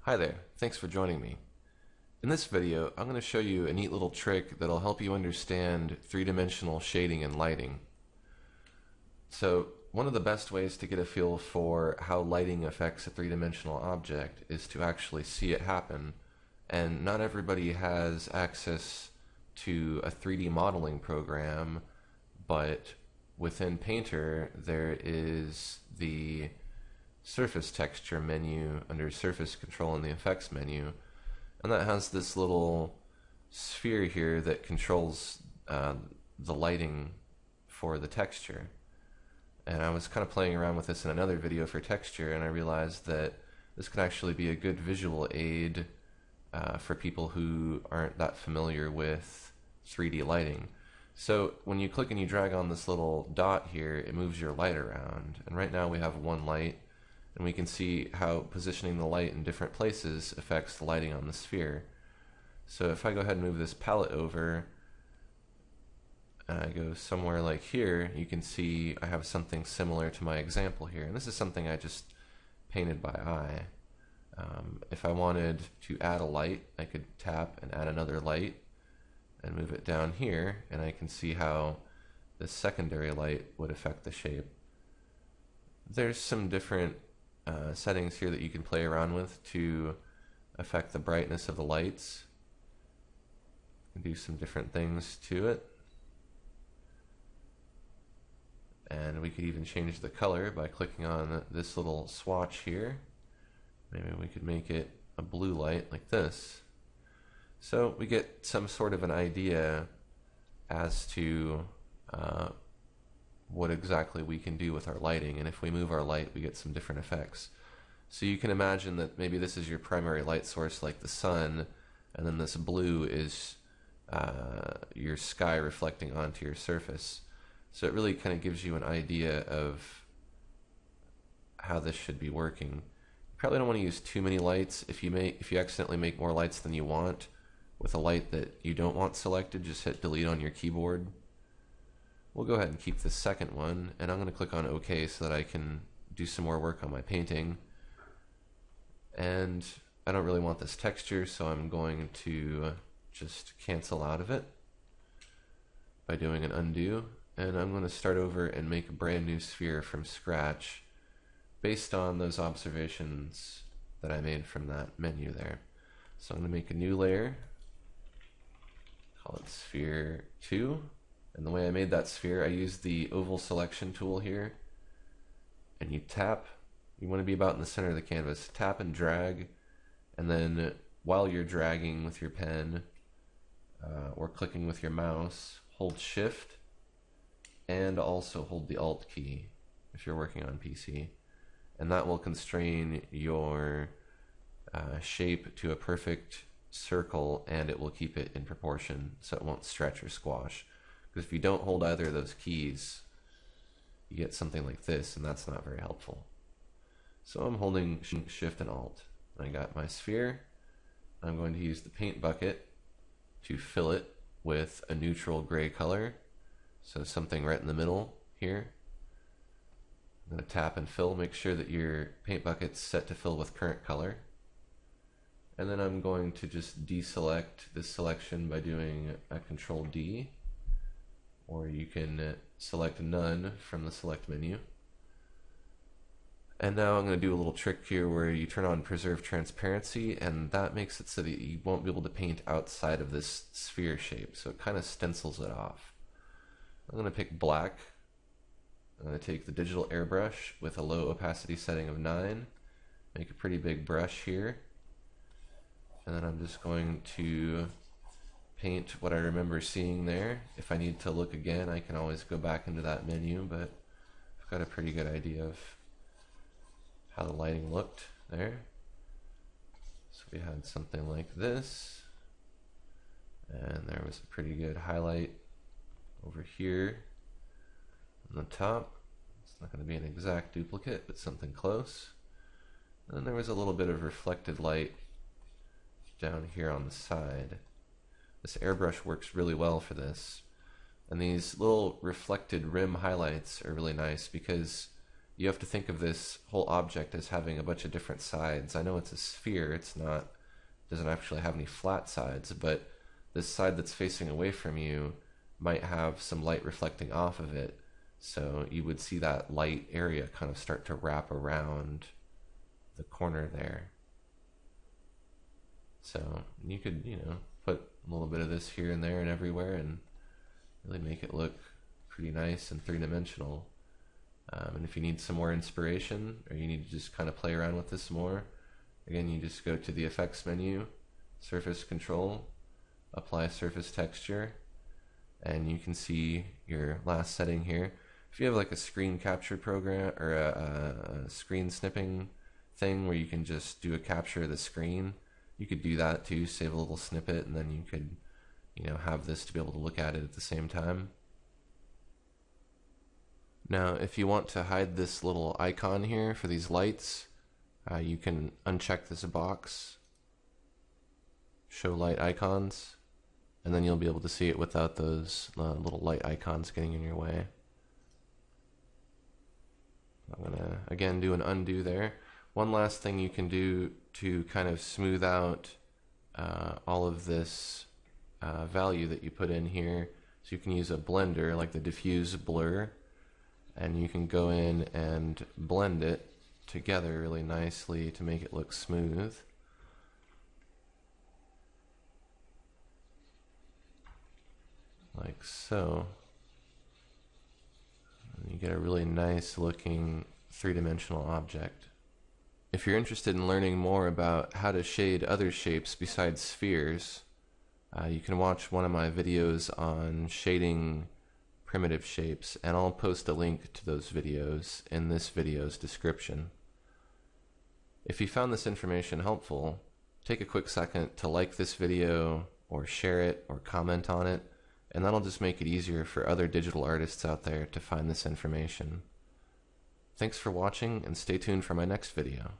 Hi there, thanks for joining me. In this video, I'm going to show you a neat little trick that'll help you understand three-dimensional shading and lighting. So, one of the best ways to get a feel for how lighting affects a three-dimensional object is to actually see it happen, and not everybody has access to a 3D modeling program, but within Painter there is the surface texture menu under surface control in the effects menu, and that has this little sphere here that controls the lighting for the texture. And I was kind of playing around with this in another video for texture, and I realized that this could actually be a good visual aid for people who aren't that familiar with 3D lighting. So when you click and you drag on this little dot here, it moves your light around, and right now we have one light, and we can see how positioning the light in different places affects the lighting on the sphere. So if I go ahead and move this palette over, and I go somewhere like here, you can see I have something similar to my example here. And this is something I just painted by eye. If I wanted to add a light, I could tap and add another light and move it down here, and I can see how the secondary light would affect the shape. There's some different settings here that you can play around with to affect the brightness of the lights and do some different things to it. And we could even change the color by clicking on this little swatch here. Maybe we could make it a blue light like this. So we get some sort of an idea as to what exactly we can do with our lighting, and if we move our light we get some different effects. So you can imagine that maybe this is your primary light source like the sun, and then this blue is your sky reflecting onto your surface. So it really kind of gives you an idea of how this should be working. You probably don't want to use too many lights. If you accidentally make more lights than you want with a light that you don't want selected, just hit delete on your keyboard. We'll go ahead and keep the second one, and I'm going to click on OK so that I can do some more work on my painting. And I don't really want this texture, so I'm going to just cancel out of it by doing an undo. And I'm going to start over and make a brand new sphere from scratch based on those observations that I made from that menu there. So I'm going to make a new layer, call it Sphere 2. And the way I made that sphere, I used the oval selection tool here, and you tap. You want to be about in the center of the canvas. Tap and drag, and then while you're dragging with your pen or clicking with your mouse, hold Shift and also hold the Alt key if you're working on PC, and that will constrain your shape to a perfect circle, and it will keep it in proportion so it won't stretch or squash. Because if you don't hold either of those keys, you get something like this, and that's not very helpful. So I'm holding Shift and Alt. I got my sphere. I'm going to use the paint bucket to fill it with a neutral gray color, so something right in the middle here. I'm going to tap and fill. Make sure that your paint bucket's set to fill with current color. And then I'm going to just deselect this selection by doing a Control D. Or you can select none from the select menu. And now I'm going to do a little trick here where you turn on preserve transparency, and that makes it so that you won't be able to paint outside of this sphere shape, so it kind of stencils it off. I'm going to pick black. I'm going to take the digital airbrush with a low opacity setting of 9, make a pretty big brush here, and then I'm just going to paint what I remember seeing there. If I need to look again, I can always go back into that menu, but I've got a pretty good idea of how the lighting looked there. So we had something like this, and there was a pretty good highlight over here on the top. It's not going to be an exact duplicate, but something close. And then there was a little bit of reflected light down here on the side. This airbrush works really well for this. And these little reflected rim highlights are really nice because you have to think of this whole object as having a bunch of different sides. I know it's a sphere, doesn't actually have any flat sides, but this side that's facing away from you might have some light reflecting off of it. So you would see that light area kind of start to wrap around the corner there. So you could, put a little bit of this here and there and everywhere and really make it look pretty nice and three-dimensional. And if you need some more inspiration, or you need to just kind of play around with this more, again, you just go to the Effects menu, Surface Control, Apply Surface Texture, and you can see your last setting here. If you have like a screen capture program or a screen snipping thing where you can just do a capture of the screen, you could do that too, save a little snippet, and then you could, have this to be able to look at it at the same time. Now, if you want to hide this little icon here for these lights, you can uncheck this box, show light icons, and then you'll be able to see it without those little light icons getting in your way. I'm going to, again, do an undo there. One last thing you can do to kind of smooth out all of this value that you put in here, so you can use a blender like the Diffuse Blur, and you can go in and blend it together really nicely to make it look smooth. Like so. And you get a really nice looking three-dimensional object. If you're interested in learning more about how to shade other shapes besides spheres, you can watch one of my videos on shading primitive shapes, and I'll post a link to those videos in this video's description. If you found this information helpful, take a quick second to like this video or share it or comment on it, and that'll just make it easier for other digital artists out there to find this information. Thanks for watching, and stay tuned for my next video.